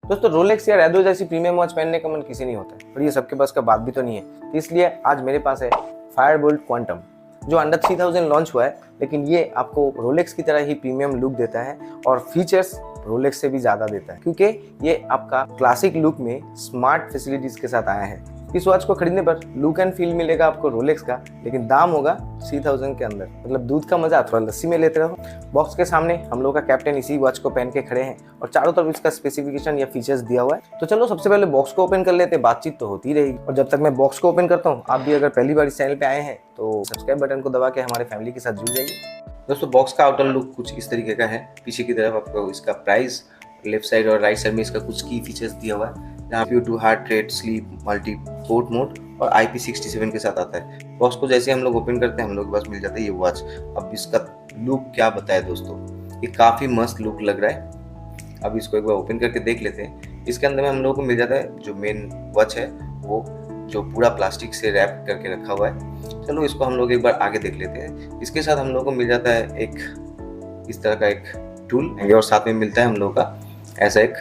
दोस्तों रोलेक्स या रेडो जैसी प्रीमियम वॉच पहनने का मन किसी नहीं होता है, और ये सबके पास का बात भी तो नहीं है। तो इसलिए आज मेरे पास है फायरबोल्ट क्वांटम, जो अंडर 3000 लॉन्च हुआ है, लेकिन ये आपको रोलेक्स की तरह ही प्रीमियम लुक देता है और फीचर्स रोलेक्स से भी ज़्यादा देता है, क्योंकि ये आपका क्लासिक लुक में स्मार्ट फैसिलिटीज़ के साथ आया है। इस वॉच को खरीदने पर लुक एंड फील मिलेगा आपको रोलेक्स का, लेकिन दाम होगा 3000 के अंदर। मतलब दूध का मजा थोड़ा लस्सी में लेते रहो। बॉक्स के सामने हम लोग का कैप्टन इसी वॉच को पहन के खड़े हैं और चारों तरफ इसका स्पेसिफिकेशन या फीचर्स दिया हुआ है। तो चलो सबसे पहले बॉक्स को ओपन कर लेते, बातचीत तो होती रहेगी। और जब तक मैं बॉक्स को ओपन करता हूँ, आप भी अगर पहली बार इस चैनल पे आए हैं तो सब्सक्राइब बटन को दबा के हमारे फैमिली के साथ जुड़ जाइए। दोस्तों बॉक्स का आउटर लुक कुछ इस तरीके का है। पीछे की तरफ आपको इसका प्राइस, लेफ्ट साइड और राइट साइड में इसका कुछ की फीचर्स दिया हुआ है, जहाँ Q2 heart rate, sleep, multi port mode और IP67 के साथ आता है। बॉक्स को जैसे हम लोग ओपन करते हैं, हम लोग के पास मिल जाता है ये वॉच। अब इसका लुक क्या बताए दोस्तों, ये काफ़ी मस्त लुक लग रहा है। अब इसको एक बार ओपन करके देख लेते हैं। इसके अंदर में हम लोगों को मिल जाता है जो मेन वॉच है, वो जो पूरा प्लास्टिक से रैप करके रखा हुआ है। चलो इसको हम लोग एक बार आगे देख लेते हैं। इसके साथ हम लोग को मिल जाता है एक इस तरह का एक टूल, और साथ में मिलता है हम लोग का ऐसा एक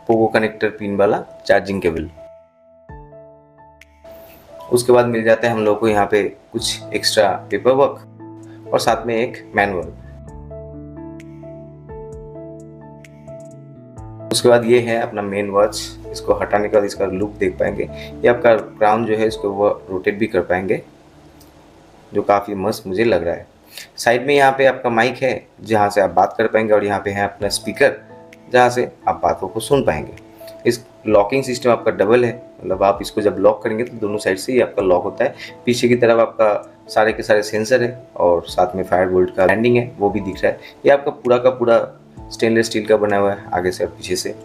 पोगो कनेक्टर पिन वाला चार्जिंग केबल। उसके बाद मिल जाता है हम लोग को यहाँ पे कुछ एक्स्ट्रा पेपर वर्क और साथ में एक मैनुअल। उसके बाद ये है अपना मेन वॉच। इसको हटाने के बाद इसका लुक देख पाएंगे। ये आपका क्राउन जो है इसको वो रोटेट भी कर पाएंगे, जो काफ़ी मस्त मुझे लग रहा है। साइड में यहाँ पे आपका माइक है, जहाँ से आप बात कर पाएंगे, और यहाँ पे है अपना स्पीकर, जहाँ से आप बातों को सुन पाएंगे। इस लॉकिंग सिस्टम आपका डबल है, मतलब आप इसको जब लॉक करेंगे तो दोनों साइड से ही आपका लॉक होता है। पीछे की तरफ आपका सारे के सारे सेंसर है और साथ में फायरबोल्ट का ब्रांडिंग है, वो भी दिख रहा है। ये आपका पूरा का पूरा स्टेनलेस स्टील का बना हुआ है, आगे से और पीछे से।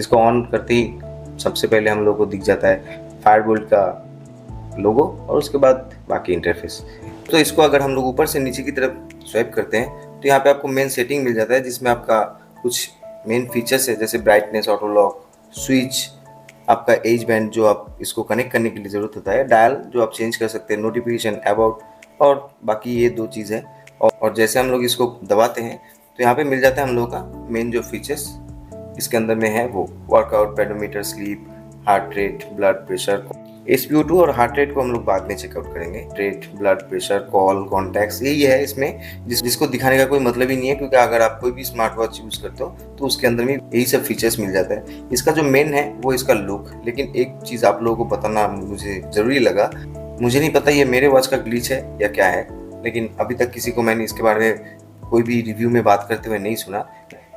इसको ऑन करते ही सबसे पहले हम लोग को दिख जाता है फायरबोल्ट का लोगो और उसके बाद बाकी इंटरफेस। तो इसको अगर हम लोग ऊपर से नीचे की तरफ स्वाइप करते हैं तो यहाँ पे आपको मेन सेटिंग मिल जाता है, जिसमें आपका कुछ मेन फीचर्स है, जैसे ब्राइटनेस, ऑटो लॉक, स्विच, आपका एज बैंड जो आप इसको कनेक्ट करने के लिए ज़रूरत होता है, डायल जो आप चेंज कर सकते हैं, नोटिफिकेशन, अबाउट, और बाकी ये 2 चीज़ है। और जैसे हम लोग इसको दबाते हैं तो यहाँ पे मिल जाता है हम लोग का मेन जो फीचर्स इसके अंदर में है, वो workout, pedometer, sleep, heart rate, blood pressure, SpO2 और हार्ट रेट को हम लोग बाद में चेकआउट करेंगे। Rate, blood pressure, call, contacts, यही है इसमें, जिसको दिखाने का कोई मतलब ही नहीं है, क्योंकि अगर आप कोई भी स्मार्ट वॉच यूज़ करते हो तो उसके अंदर में यही सब फीचर्स मिल जाता है। इसका जो मेन है वो इसका लुक। लेकिन एक चीज़ आप लोगों को बताना मुझे ज़रूरी लगा। मुझे नहीं पता ये मेरे वॉच का ग्लिच है या क्या है, लेकिन अभी तक किसी को मैंने इसके बारे में कोई भी रिव्यू में बात करते हुए नहीं सुना।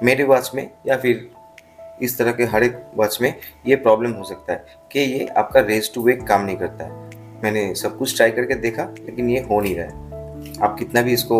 मेरे वॉच में या फिर इस तरह के हर एक वॉच में ये प्रॉब्लम हो सकता है कि ये आपका रेस टू वेक काम नहीं करता है। मैंने सब कुछ ट्राई करके देखा, लेकिन ये हो नहीं रहा है। आप कितना भी इसको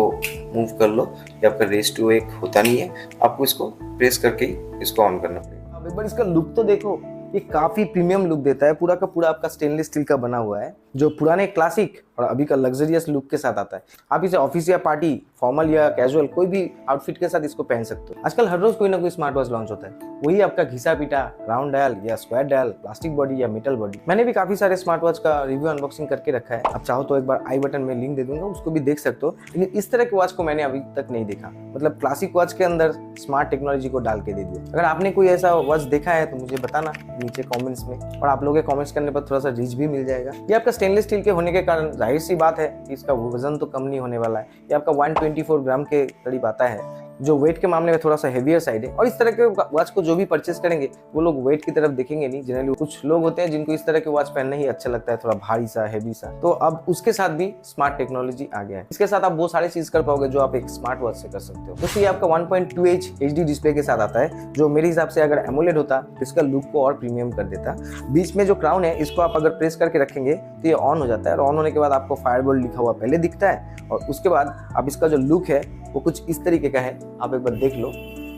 मूव कर लो, ये आपका रेस टू वेक होता नहीं है। आपको इसको प्रेस करके ही इसको ऑन करना पड़ेगा। अब एक बार इसका लुक तो देखो, ये काफी प्रीमियम लुक देता है। पूरा का पूरा आपका स्टेनलेस स्टील का बना हुआ है, जो पुराने क्लासिक और अभी का लग्जरियस लुक के साथ आता है। आप इसे ऑफिस या पार्टी, फॉर्मल या कैजुअल, कोई भी आउटफिट के साथ इसको पहन सकते हो। आजकल हर रोज कोई ना कोई स्मार्ट वॉच लॉन्च होता है, वही आपका घिसा पीटा राउंड डायल या स्क्वायर डायल, प्लास्टिक बॉडी या मेटल बॉडी। मैंने भी काफी सारे स्मार्ट वॉच का रिव्यू अनबॉक्सिंग करके रखा है। आप चाहो तो एक बार आई बटन में लिंक दे दूंगा, उसको भी देख सकते हो। लेकिन इस तरह के वॉच को मैंने अभी तक नहीं देखा, मतलब क्लासिक वॉच के अंदर स्मार्ट टेक्नोलॉजी को डाल के दे दिया। अगर आपने कोई ऐसा वॉच देखा है तो मुझे बताना नीचे कमेंट्स में, और आप लोगों के कमेंट्स करने पर थोड़ा सा रीच भी मिल जाएगा। ये आपका स्टेनलेस स्टील के होने के कारण जाहिर सी बात है कि इसका वजन तो कम नहीं होने वाला है। ये आपका 124 ग्राम के करीब आता है, जो वेट के मामले में थोड़ा सा हेवियर साइड है। और इस तरह के वॉच को जो भी परचेस करेंगे वो लोग वेट की तरफ देखेंगे नहीं। जनरली कुछ लोग होते हैं जिनको इस तरह के वॉच पहनना ही अच्छा लगता है, थोड़ा भारी सा, हेवी सा। तो अब उसके साथ भी स्मार्ट टेक्नोलॉजी आ गया है। इसके साथ आप वो सारी चीज कर पाओगे जो आप एक स्मार्ट वॉच से कर सकते हो। तो ये आपका 1.2H HD डिस्प्ले के साथ आता है, जो मेरे हिसाब से अगर एमोलेड होता तो इसका लुक को और प्रीमियम कर देता। बीच में जो क्राउन है, इसको आप अगर प्रेस करके रखेंगे तो ये ऑन हो जाता है, और ऑन होने के बाद आपको फायरबोल्ट लिखा हुआ पहले दिखता है, और उसके बाद अब इसका जो लुक है वो कुछ इस तरीके का है। आप एक बार देख लो,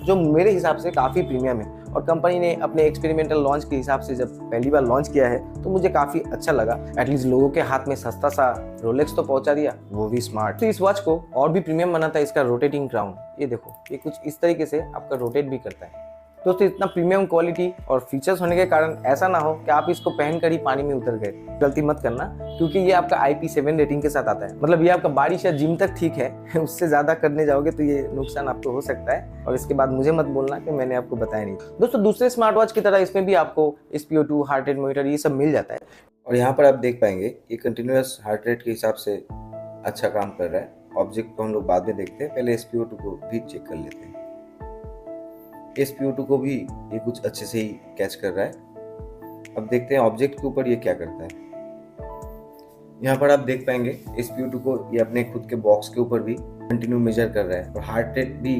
जो मेरे हिसाब से काफ़ी प्रीमियम है। और कंपनी ने अपने एक्सपेरिमेंटल लॉन्च के हिसाब से जब पहली बार लॉन्च किया है तो मुझे काफ़ी अच्छा लगा। एटलीस्ट लोगों के हाथ में सस्ता सा रोलेक्स तो पहुंचा दिया, वो भी स्मार्ट। तो इस वॉच को और भी प्रीमियम बनाता है इसका रोटेटिंग क्राउन। ये देखो, ये कुछ इस तरीके से आपका रोटेट भी करता है। दोस्तों इतना प्रीमियम क्वालिटी और फीचर्स होने के कारण ऐसा ना हो कि आप इसको पहनकर ही पानी में उतर गए। गलती मत करना, क्योंकि ये आपका IP7 रेटिंग के साथ आता है। मतलब ये आपका बारिश या जिम तक ठीक है, उससे ज्यादा करने जाओगे तो ये नुकसान आपको हो सकता है। और इसके बाद मुझे मत बोलना कि मैंने आपको बताया नहीं। दोस्तों दूसरे स्मार्ट वॉच की तरह इसमें भी आपको SpO2, हार्ट रेट मॉनिटर, ये सब मिल जाता है। और यहाँ पर आप देख पाएंगे ये कंटिन्यूअस हार्ट रेट के हिसाब से अच्छा काम कर रहा है। ऑब्जेक्ट को हम लोग बाद में देखते हैं, पहले SpO2 को भी चेक कर लेते हैं। SpO2 को भी ये कुछ अच्छे से ही कैच कर रहा है। अब देखते हैं ऑब्जेक्ट के ऊपर ये क्या करता है। यहाँ पर आप देख पाएंगे SpO2 को ये अपने खुद के बॉक्स के ऊपर भी कंटिन्यू मेजर कर रहा है, और हार्ट रेट भी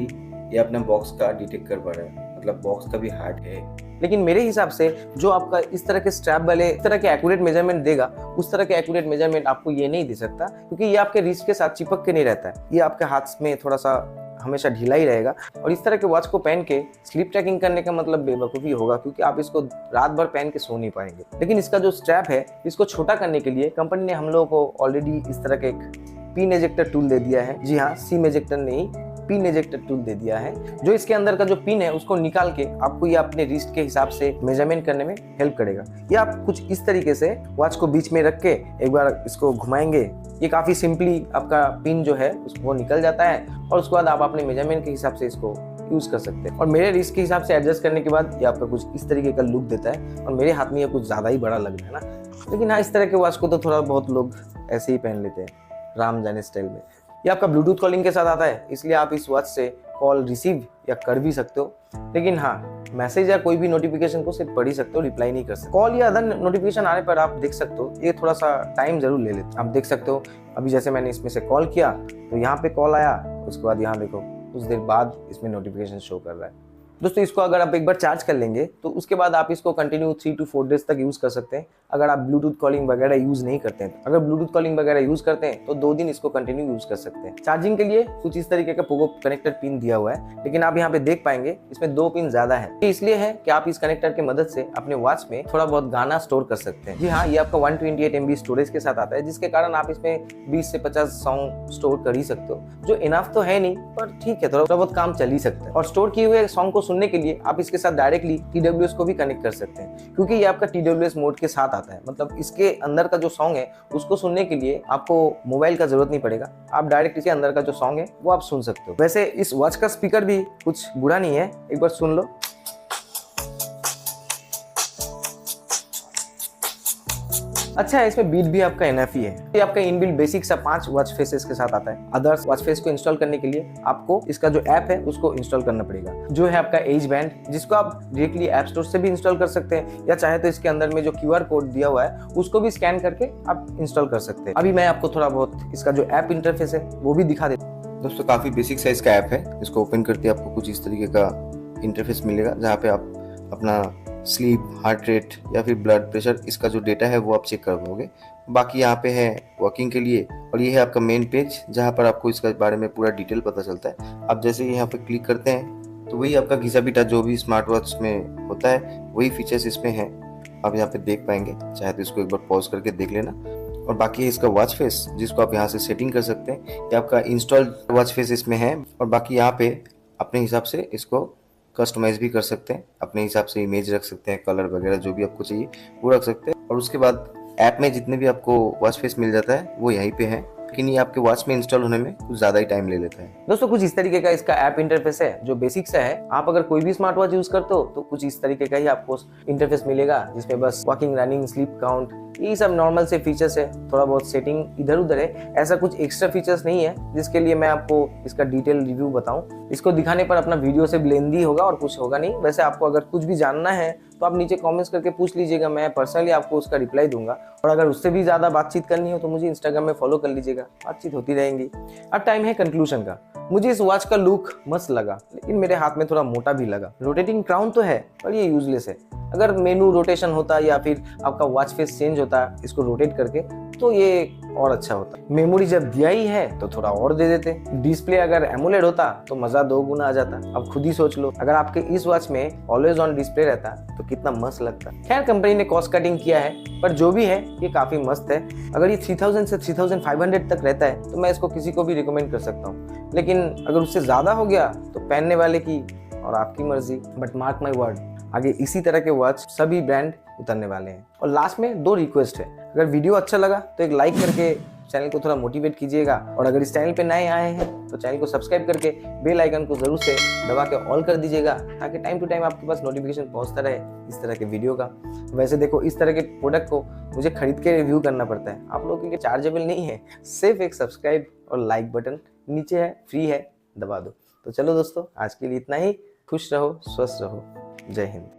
ये अपना बॉक्स का डिटेक्ट कर पा रहा है, मतलब बॉक्स का भी हार्ट है। लेकिन मेरे हिसाब से जो आपका इस तरह के स्ट्रैप वाले इस तरह के एक्यूरेट मेजरमेंट देगा, उस तरह के एक्यूरेट मेजरमेंट आपको ये नहीं दे सकता, क्योंकि ये आपके रिस्ट के साथ चिपक के नहीं रहता है। ये आपके हाथ में थोड़ा सा हमेशा ढीला ही रहेगा। और इस तरह के वॉच को पहन के स्लीप ट्रैकिंग करने का मतलब बेवकूफ़ी होगा, क्योंकि आप इसको रात भर पहन के सो नहीं पाएंगे। लेकिन इसका जो स्ट्रैप है, इसको छोटा करने के लिए कंपनी ने हम लोगों को ऑलरेडी इस तरह के एक पिन एजेक्टर टूल दे दिया है। जी हाँ, सीम एजेक्टर नहीं, पिन एजेक्टर टूल दे दिया है, जो इसके अंदर का जो पिन है उसको निकाल के आपको ये अपने रिस्ट के हिसाब से मेजरमेंट करने में हेल्प करेगा। ये आप कुछ इस तरीके से वॉच को बीच में रख के एक बार इसको घुमाएंगे, ये काफ़ी सिंपली आपका पिन जो है उसको निकल जाता है, और उसके बाद आप अपने मेजरमेंट के हिसाब से इसको यूज़ कर सकते हैं। और मेरे रिस्ट के हिसाब से एडजस्ट करने के बाद ये आपका कुछ इस तरीके का लुक देता है। और मेरे हाथ में ये कुछ ज़्यादा ही बड़ा लग रहा है ना, लेकिन हाँ, इस तरह के वॉच को तो थोड़ा बहुत लोग ऐसे ही पहन लेते हैं, राम जाने स्टाइल में। ये आपका ब्लूटूथ कॉलिंग के साथ आता है, इसलिए आप इस वॉच से कॉल रिसीव या कर भी सकते हो। लेकिन हाँ, मैसेज या कोई भी नोटिफिकेशन को सिर्फ पढ़ ही सकते हो, रिप्लाई नहीं कर सकते। कॉल या अदर नोटिफिकेशन आने पर आप देख सकते हो, ये थोड़ा सा टाइम जरूर ले लेते हैं। आप देख सकते हो अभी जैसे मैंने इसमें से कॉल किया तो यहाँ पे कॉल आया, उसके बाद यहाँ देखो कुछ देर बाद इसमें नोटिफिकेशन शो कर रहा है। दोस्तों इसको अगर आप एक बार चार्ज कर लेंगे तो उसके बाद आप इसको कंटिन्यू 3 to 4 डेज तक यूज़ कर सकते हैं। अगर आप ब्लूटूथ कॉलिंग वगैरह यूज़ नहीं करते हैं, अगर ब्लूटूथ कॉलिंग वगैरह यूज़ करते हैं तो 2 दिन इसको कंटिन्यू यूज़ कर सकते हैं। चार्जिंग के लिए कुछ इस तरीके का पोगो कनेक्टर पिन दिया हुआ है, लेकिन आप यहाँ पे देख पाएंगे इसमें 2 पिन ज़्यादा है। ये इसलिए है कि आप इस कनेक्टर की मदद से अपने वॉच में थोड़ा बहुत गाना स्टोर कर सकते हैं। जी हाँ, ये आपका 128 MB स्टोरेज के साथ आता है, जिसके कारण आप इसमें 20 से 50 सॉन्ग स्टोर कर ही सकते हो, जो इनफ तो है नहीं, पर ठीक है, थोड़ा बहुत काम चल ही सकता है। और स्टोर किए हुए सॉन्ग को सुनने के लिए आप इसके साथ डायरेक्टली TWS को भी कनेक्ट कर सकते हैं, क्योंकि ये आपका TWS मोड के साथ आता है। मतलब इसके अंदर का जो सॉन्ग है उसको सुनने के लिए आपको मोबाइल का जरूरत नहीं पड़ेगा, आप डायरेक्ट इसके अंदर का जो सॉन्ग है वो आप सुन सकते हो। वैसे इस वॉच का स्पीकर भी कुछ बुरा नहीं है, एक बार सुन लो। अच्छा है, इसमें बीट भी आपका एनएफ ही है। ये आपका इनबिल्ट बेसिक सा 5 वॉच फेसेस के साथ आता है। अदर्स वॉच फेस को इंस्टॉल करने के लिए आपको इसका जो ऐप है उसको इंस्टॉल करना पड़ेगा, जो है आपका एज बैंड, जिसको आप डायरेक्टली ऐप स्टोर से भी इंस्टॉल कर सकते हैं, या चाहे तो इसके अंदर में जो QR कोड दिया हुआ है उसको भी स्कैन करके आप इंस्टॉल कर सकते हैं। अभी मैं आपको थोड़ा बहुत इसका जो ऐप इंटरफेस है वो भी दिखा देता हूँ। दोस्तों काफ़ी बेसिक साइज का ऐप है, इसको ओपन करते आपको कुछ इस तरीके का इंटरफेस मिलेगा, जहाँ पे आप अपना स्लीप, हार्ट रेट या फिर ब्लड प्रेशर, इसका जो डेटा है वो आप चेक कर पाओगे। बाकी यहाँ पे है वर्किंग के लिए, और ये है आपका मेन पेज, जहाँ पर आपको इसका बारे में पूरा डिटेल पता चलता है। आप जैसे ही यहाँ पे क्लिक करते हैं तो वही आपका घिसा पिटा जो भी स्मार्ट वॉच में होता है वही फीचर्स इसमें हैं, आप यहाँ पे देख पाएंगे। चाहे तो इसको एक बार पॉज करके देख लेना। और बाकी है इसका वॉच फेस, जिसको आप यहाँ से सेटिंग कर सकते हैं। ये आपका इंस्टॉल्ड वॉच फेस इसमें है, और बाकी यहाँ पे अपने हिसाब से इसको कस्टमाइज भी कर सकते हैं, अपने हिसाब से इमेज रख सकते हैं, कलर वगैरह जो भी आपको चाहिए वो रख सकते हैं। और उसके बाद ऐप में जितने भी आपको वॉच फेस मिल जाता है वो यहीं पे है, लेकिन ये आपके वॉच में इंस्टॉल होने में कुछ ज़्यादा ही टाइम ले लेता है। दोस्तों कुछ इस तरीके का इसका ऐप इंटरफेस है, जो बेसिक सा है। आप अगर कोई भी स्मार्ट वॉच यूज करते हो तो कुछ इस तरीके का ही आपको इंटरफेस मिलेगा, जिसमें बस वॉकिंग, रनिंग, स्लीप काउंट, ये सब नॉर्मल से फीचर्स है। थोड़ा बहुत सेटिंग इधर उधर है, ऐसा कुछ एक्स्ट्रा फीचर्स नहीं है जिसके लिए मैं आपको इसका डिटेल रिव्यू बताऊं। इसको दिखाने पर अपना वीडियो से लेंदी होगा और कुछ होगा नहीं। वैसे आपको अगर कुछ भी जानना है तो आप नीचे कमेंट्स करके पूछ लीजिएगा, मैं पर्सनली आपको उसका रिप्लाई दूंगा। और अगर उससे भी ज़्यादा बातचीत करनी हो तो मुझे इंस्टाग्राम में फॉलो कर लीजिएगा, बातचीत होती रहेंगी। अब टाइम है कंक्लूजन का। मुझे इस वॉच का लुक मस्त लगा, लेकिन मेरे हाथ में थोड़ा मोटा भी लगा। रोटेटिंग क्राउन तो है पर ये यूजलेस है। अगर मेनू रोटेशन होता या फिर आपका वॉच फेस चेंज होता इसको रोटेट करके तो ये और अच्छा होता। मेमोरी जब दिया ही है तो थोड़ा और दे देते। डिस्प्ले अगर एमोलेड होता तो मजा 2 गुना आ जाता। अब खुद ही सोच लो, अगर आपके इस वॉच में ऑलवेज ऑन डिस्प्ले रहता तो कितना मस्त लगता। खैर कंपनी ने कॉस्ट कटिंग किया है, पर जो भी है ये काफी मस्त है। अगर ये 3000 से 3500 तक रहता है तो मैं इसको किसी को भी रिकमेंड कर सकता हूँ, लेकिन अगर उससे ज्यादा हो गया तो पहनने वाले की और आपकी मर्जी, बट मार्क माई वर्ड, आगे इसी तरह के वॉच सभी ब्रांड उतरने वाले हैं। और लास्ट में 2 रिक्वेस्ट है, अगर वीडियो अच्छा लगा तो एक लाइक करके चैनल को थोड़ा मोटिवेट कीजिएगा, और अगर इस चैनल पे नए आए हैं तो चैनल को सब्सक्राइब करके बेल आइकन को जरूर से दबा के ऑल कर दीजिएगा, ताकि टाइम टू टाइम आपके पास नोटिफिकेशन पहुंचता रहे इस तरह के वीडियो का। वैसे देखो, इस तरह के प्रोडक्ट को मुझे खरीद के रिव्यू करना पड़ता है, आप लोगों के चार्जेबल नहीं है, सिर्फ एक सब्सक्राइब और लाइक बटन नीचे है, फ्री है, दबा दो। तो चलो दोस्तों, आज के लिए इतना ही। खुश रहो, स्वस्थ रहो, जय हिंद।